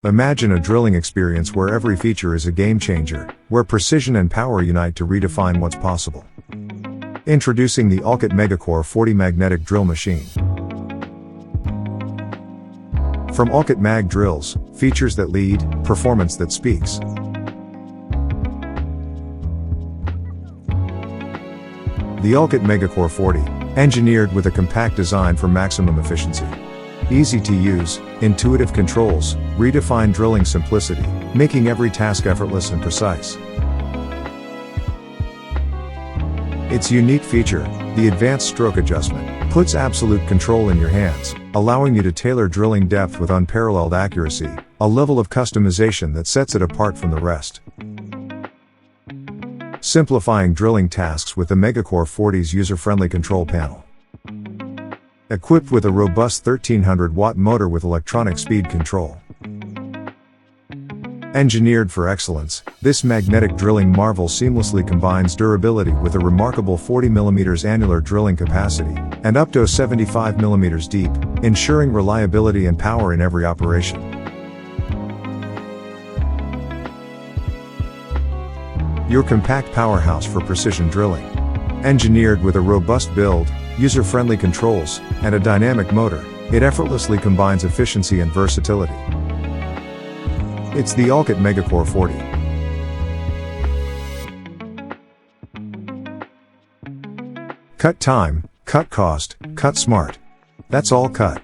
Imagine a drilling experience where every feature is a game changer, where precision and power unite to redefine what's possible. Introducing the Allcut Megacore 40 magnetic drill machine. From Allcut Mag Drills, features that lead, performance that speaks. The Allcut Megacore 40, engineered with a compact design for maximum efficiency. Easy to use, intuitive controls, redefine drilling simplicity, making every task effortless and precise. Its unique feature, the advanced stroke adjustment, puts absolute control in your hands, allowing you to tailor drilling depth with unparalleled accuracy, a level of customization that sets it apart from the rest. Simplifying drilling tasks with the Megacore 40's user-friendly control panel. Equipped with a robust 1300-watt motor with electronic speed control. Engineered for excellence, this magnetic drilling marvel seamlessly combines durability with a remarkable 40mm annular drilling capacity, and up to 75mm deep, ensuring reliability and power in every operation. Your compact powerhouse for precision drilling. Engineered with a robust build, user-friendly controls, and a dynamic motor, it effortlessly combines efficiency and versatility. It's the Allcut Megacore 40. Cut time, cut cost, cut smart. That's Allcut.